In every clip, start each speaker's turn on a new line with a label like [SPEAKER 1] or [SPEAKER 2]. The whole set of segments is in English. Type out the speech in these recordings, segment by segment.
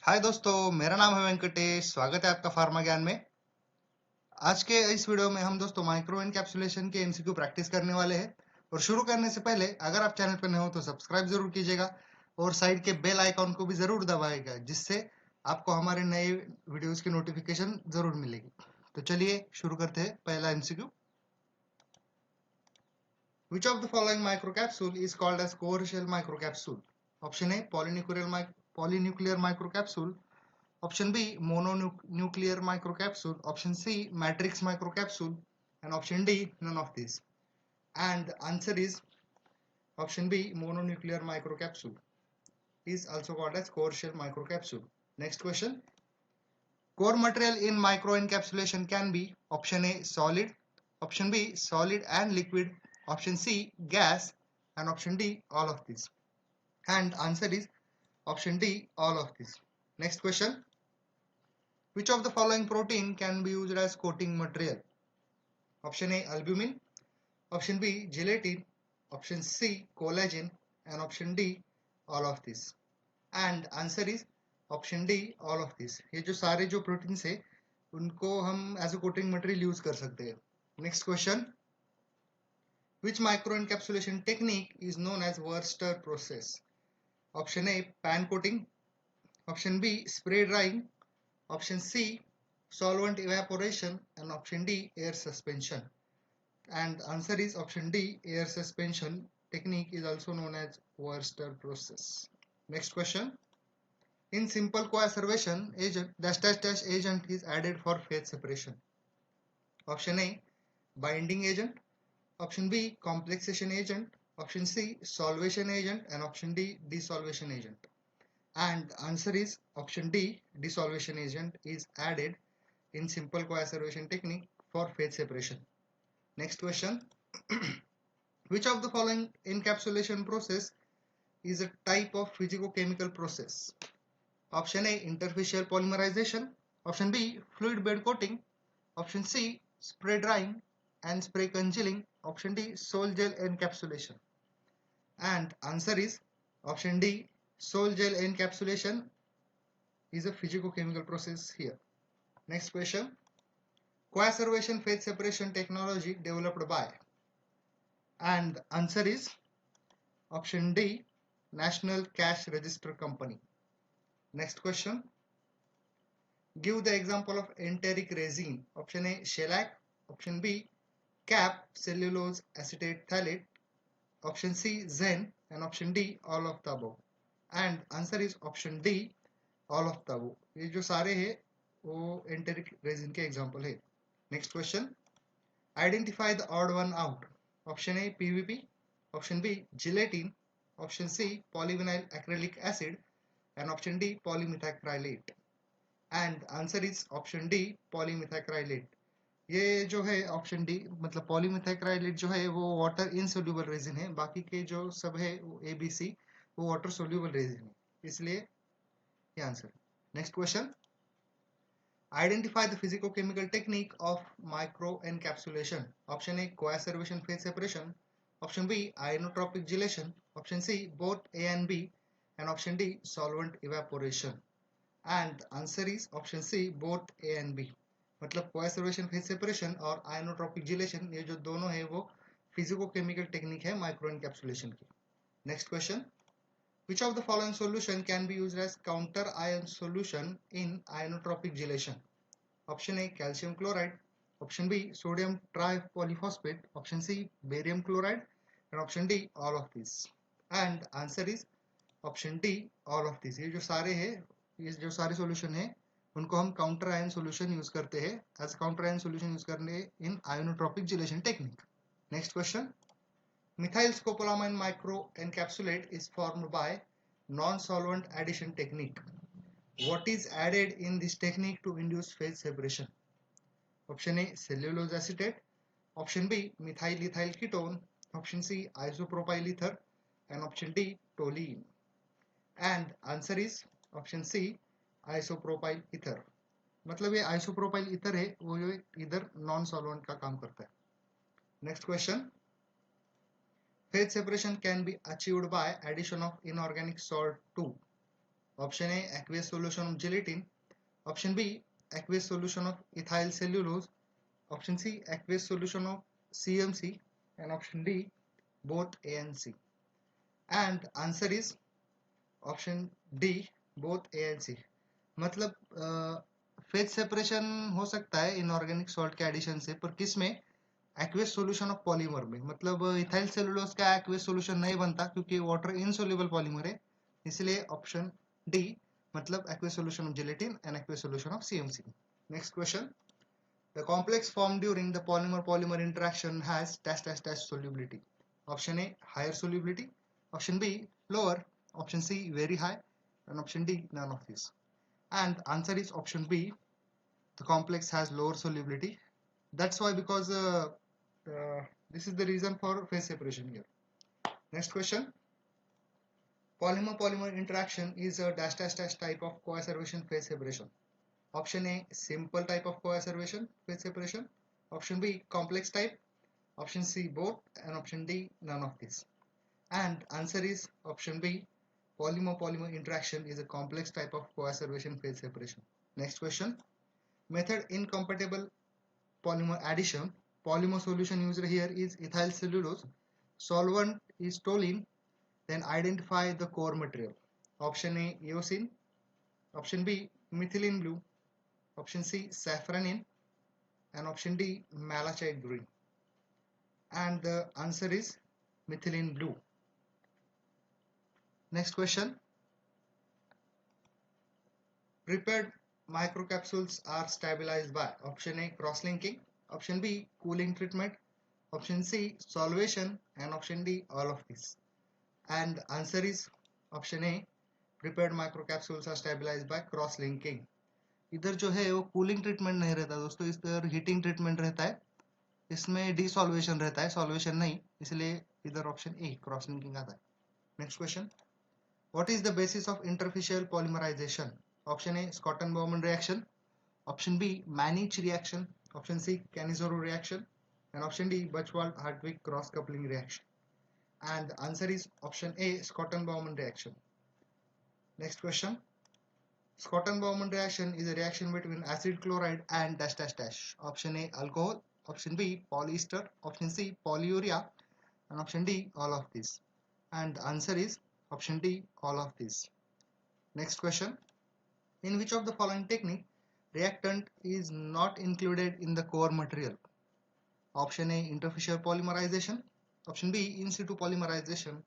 [SPEAKER 1] हाय दोस्तों, मेरा नाम है वेंकटेश। स्वागत है आपका फार्मा ज्ञान में। आज के इस वीडियो में हम दोस्तों माइक्रो एनकैप्सुलेशन के एमसीक्यू प्रैक्टिस करने वाले हैं। और शुरू करने से पहले अगर आप चैनल पर नए हो तो सब्सक्राइब जरूर कीजिएगा और साइड के बेल आइकॉन को भी जरूर दबाइएगा, जिससे आपको हमारे नए वीडियोस की नोटिफिकेशन जरूर मिलेगी। तो चलिए शुरू करते हैं पहला MCQ. Which of the following microcapsule is called as core shell microcapsule? Option A, polynuclear microcapsule. Option B, mononuclear microcapsule. Option C, matrix microcapsule. And option D, none of these. And the answer is option B, mononuclear microcapsule. Is also called as core shell microcapsule. Next question. Core material in microencapsulation can be option A, solid. Option B, solid and liquid. Option C, gas. And option D, all of these. And answer is option D, all of these. Next question. Which of the following protein can be used as coating material? Option A, albumin. Option B, gelatin. Option C, collagen. And option D, all of this. And answer is option D, all of this. ये जो सारे जो proteins है उनको हम as a coating material use कर सकते हैं. Next question. Which microencapsulation technique is known as Wurster process? Option A, pan coating. Option B, spray drying. Option C, solvent evaporation. And option D, air suspension. And answer is option D, air suspension technique is also known as Wurster process. Next question. In simple coacervation agent, dash dash dash agent is added for phase separation. Option A, binding agent. Option B, complexation agent. Option C, solvation agent. And option D, desolvation agent. And answer is option D, desolvation agent is added in simple coacervation technique for phase separation. Next question. Which of the following encapsulation process is a type of physicochemical process? Option A, interfacial polymerization. Option B, fluid bed coating. Option C, spray drying and spray congealing. Option D, sol gel encapsulation. And answer is option D, sol gel encapsulation is a physicochemical process here. Next question. Coacervation phase separation technology developed by? And answer is option D, National Cash Register Company. Next question. Give the example of enteric resin. Option A, shellac. Option B, cap cellulose acetate phthalate. Option C, zen. And option D, all of the above. And answer is option D, all of the above. ये जो सारे हैं वो enteric resin के example है. Next question. Identify the odd one out. Option A, PVP. Option B, gelatin. Option C, polyvinyl acrylic acid. And option D, polymethacrylate. And answer is option D, polymethacrylate. ये जो है option D मतलब पॉलीमेथाइक्राइलेट जो है वो water insoluble resin है, बाकी के जो सब है वो ए बी सी वो वाटर सोल्यूबल रेजिन है, इसलिए ये answer. Next question. Identify the physicochemical technique of micro encapsulation. Option A, coacervation phase separation. Option B, ionotropic gelation. Option C, both A and B. And option D, solvent evaporation. And answer is option C, both A and B. मतलब coacervation phase separation और आयनोट्रोपिक जिलेशन ये जो दोनों है वो physico-chemical technique है micro encapsulation की. Next question. Which of the following solution can be used as counter ion solution in ionotropic gelation? Option A, calcium chloride. Option B, sodium tripolyphosphate. Option C, barium chloride. And option D, all of these. And answer is option D, all of these. ये जो सारे हैं, ये जो सारे solution है उनको हम काउंटर आयन सोल्यूशन यूज करते हैं. As counter ion solution use करने in ionotropic gelation technique. Next question. Methyl scopolamine micro encapsulate is formed by non-solvent addition technique. What is added in this technique to induce phase separation? Option A, cellulose acetate. Option B, methyl ethyl ketone. Option C, isopropyl ether. And option D, toluene. And answer is option C, isopropyl ether. मतलब ये isopropyl ether है वो जो इधर non solvent का काम करता है. Next question. Phase separation can be achieved by addition of inorganic salt to. Option A, aqueous solution of gelatin. Option B, aqueous solution of ethyl cellulose. Option C, aqueous solution of CMC. And option D, both A and C. And answer is option D, both A and C. मतलब phase separation हो सकता है inorganic salt के addition से, पर किस में? Aqueous solution of polymer में। मतलब इथाइल सेलुलोज का एक्वेस सॉल्यूशन नहीं बनता क्योंकि वाटर इनसोल्युबल पॉलीमर है, इसलिए ऑप्शन डी, मतलब aqueous solution of gelatin and aqueous solution of CMC. Next question, the complex form during the polymer polymer interaction has dash dash dash solubility. Option A, higher solubility. Option B, lower. Option C, very high. and option D, none of these. And answer is option B, the complex has lower solubility. That's why, because this is the reason for phase separation here. Next question, polymer polymer interaction is a dash dash dash type of coacervation phase separation. Option A, simple type of coacervation phase separation. Option B, complex type. Option C, both. And option D, none of these. And answer is option B, polymer polymer interaction is a complex type of coacervation phase separation. Next question, method incompatible polymer addition. Polymer solution used here is ethyl cellulose. Solvent is toluene. Then identify the core material. Option A, eosin. Option B, methylene blue. Option C, safranin. And option D, malachite green. And the answer is methylene blue. Next question, prepared microcapsules are stabilized by option A, cross-linking, option B, cooling treatment, option C, solvation, and option D, all of this. And answer is option A, prepared microcapsules are stabilized by cross-linking. इधर जो है वो cooling treatment नहीं रहता दोस्तों, इधर heating treatment रहता है, इसमें डिसॉल्वेशन रहता है, सॉल्वेशन नहीं, इसलिए इधर ऑप्शन ए, क्रॉस लिंकिंग आता है। Next question, what is the basis of interfacial polymerization? Option A, Schotten Baumann reaction, option B, Mannich reaction, option C, Cannizzaro reaction, and option D, Buchwald-Hartwig cross coupling reaction. And the answer is option A, Schotten-Baumann reaction. Next question, Schotten-Baumann reaction is a reaction between acid chloride and dash dash dash. Option A, alcohol, option B, polyester, option C, polyurea, and option D, all of these. And the answer is option D, all of these. Next question, in which of the following technique reactant is not included in the core material? Option A, interfacial polymerization. Option B, in situ polymerization.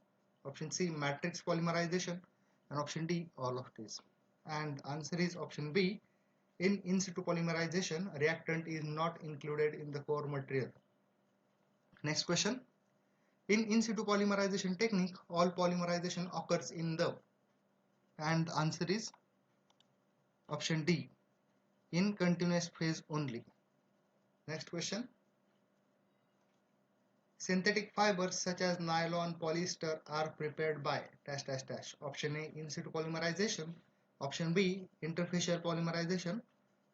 [SPEAKER 1] Option C, matrix polymerization. And option D, all of these. And answer is option B, in situ polymerization, reactant is not included in the core material. Next question, in situ polymerization technique, all polymerization occurs in the, and the answer is option D, in continuous phase only. Next question, synthetic fibers such as nylon, polyester are prepared by dash dash dash. Option A, in situ polymerization. Option B, interfacial polymerization.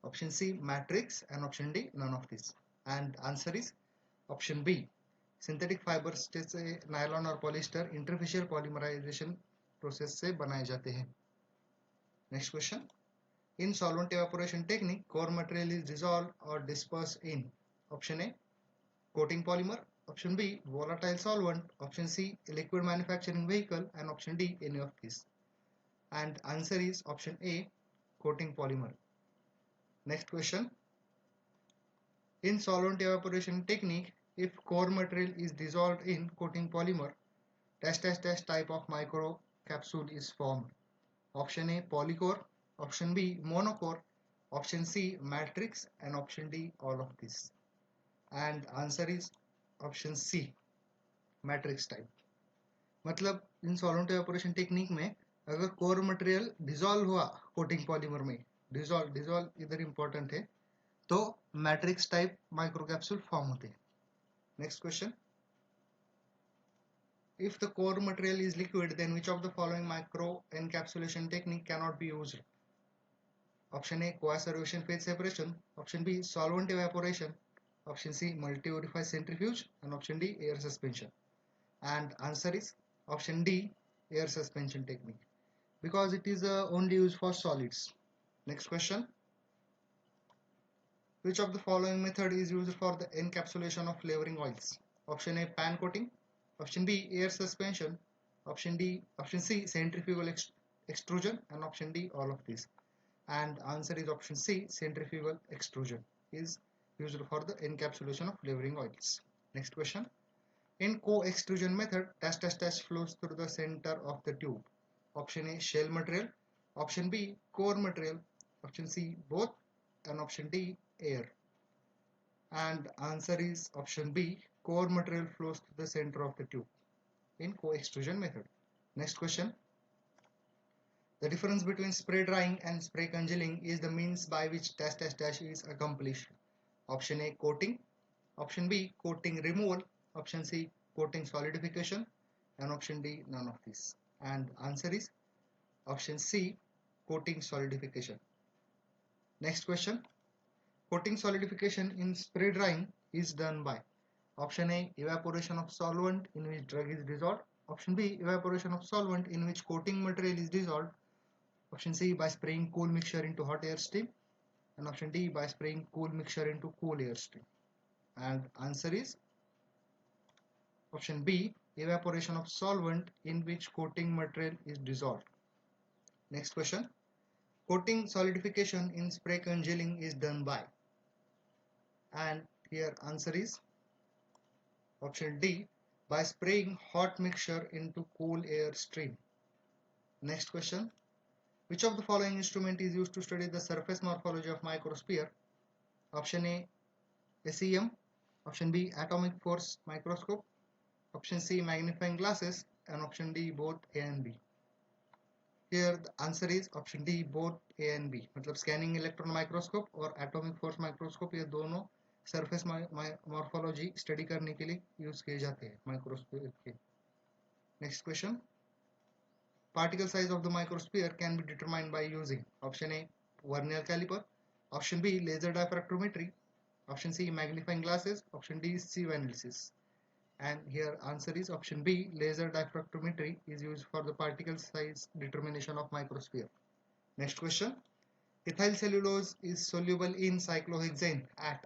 [SPEAKER 1] Option C, matrix. And option D, none of this. And answer is option B, synthetic fibers जैसे nylon और polyester interfacial polymerization process से बनाए जाते हैं. Next question, in solvent evaporation technique, core material is dissolved or dispersed in option A, coating polymer, option B, volatile solvent, option C, liquid manufacturing vehicle, and option D, any of these. And answer is option A, coating polymer. Next question, in solvent evaporation technique, if core material is dissolved in coating polymer, dash dash dash type of micro capsule is formed. Option A, polycore, option B, monocore, option C, matrix, and option D, all of this. And answer is option C, matrix type. मतलब इन solvent evaporation technique में अगर core material dissolve हुआ coating polymer में, dissolve इधर important है, तो matrix type माइक्रोकैप्सूल form होते हैं। Next question, if the core material is liquid, then which of the following micro encapsulation technique cannot be used? Option A, coacervation phase separation, option B, solvent evaporation, option C, multi-orifice centrifuge, and option D, air suspension. And answer is option D, air suspension technique. because it is only used for solids. Next question. Which of the following method is used for the encapsulation of flavoring oils? Option A, pan coating. Option B, air suspension. Option C, centrifugal extrusion, and option D, all of these. And answer is option C, centrifugal extrusion is used for the encapsulation of flavoring oils. Next question. In co-extrusion method, dash flows through the center of the tube. Option A, shell material. Option B, core material. Option C, both. And option D, air. And answer is option B, core material flows to the center of the tube in co-extrusion method. Next question. The difference between spray drying and spray congealing is the means by which dash is accomplished. Option A, coating. Option B, coating removal. Option C, coating solidification. And option D, none of these. And answer is option C, coating solidification. Next question. Coating solidification in spray drying is done by option A, evaporation of solvent in which drug is dissolved. Option B, evaporation of solvent in which coating material is dissolved. Option C, by spraying cool mixture into hot air stream. And option D, by spraying cool mixture into cool air stream. And answer is option B, evaporation of solvent in which coating material is dissolved. Next question. Coating solidification in spray congealing is done by, and here answer is option D, by spraying hot mixture into cool air stream. Next question. Which of the following instrument is used to study the surface morphology of microsphere? Option A, SEM. Option B, atomic force microscope. Option C, magnifying glasses. And option D, both A and B. Here the answer is option D, both A and B. मतलब scanning electron microscope और atomic force microscope ये दोनों surface morphology study करने के लिए use किए जाते हैं microsphere के. Next question. Particle size of the microsphere can be determined by using option A, Vernier caliper. Option B, laser diffractometry. Option C, magnifying glasses. Option D, sieve analysis. And here answer is option B, laser diffractometry is used for the particle size determination of microsphere. Next question. Ethyl cellulose is soluble in cyclohexane at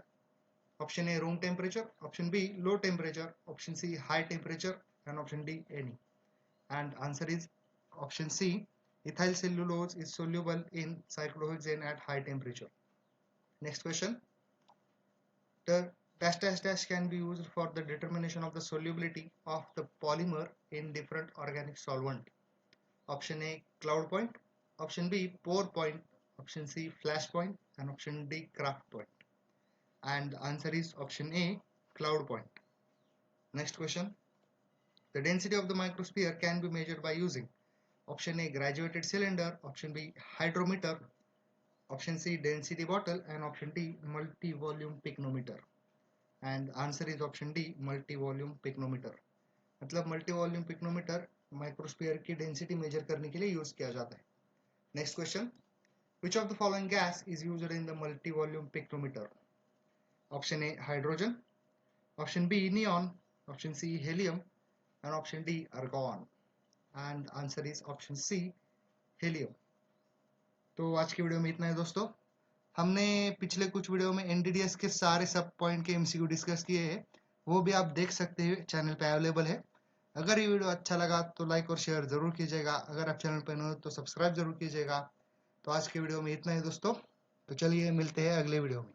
[SPEAKER 1] option A, room temperature. Option B, low temperature. Option C, high temperature. And option D, any. And answer is option C, ethyl cellulose is soluble in cyclohexane at high temperature. Next question. The dash can be used for the determination of the solubility of the polymer in different organic solvent. Option A, cloud point. Option B, pore point. Option C, flash point. And option D, craft point. And the answer is option A, cloud point. Next question. The density of the microsphere can be measured by using option A, graduated cylinder. Option B, hydrometer. Option C, density bottle. And option D, multi-volume pycnometer. And answer is option D, multi-volume pycnometer. मतलब multi-volume pycnometer microsphere की density measure करने के लिए use किया जाता है. Next question. Which of the following gas is used in the multi-volume pycnometer? Option A, hydrogen. Option B, neon. Option C, helium. And option D, argon. And answer is option C, helium. तो आज की video में इतना है दोस्तों. हमने पिछले कुछ वीडियो में NDDS के सारे सब पॉइंट के MCQ डिस्कस किए हैं, वो भी आप देख सकते हैं, चैनल पे अवेलेबल है. अगर ये वीडियो अच्छा लगा तो लाइक और शेयर जरूर कीजिएगा. अगर आप चैनल पर नए हो तो सब्सक्राइब जरूर कीजिएगा. तो आज की वीडियो में इतना ही दोस्तों. तो चलिए मिलते हैं अगले वीडियो में.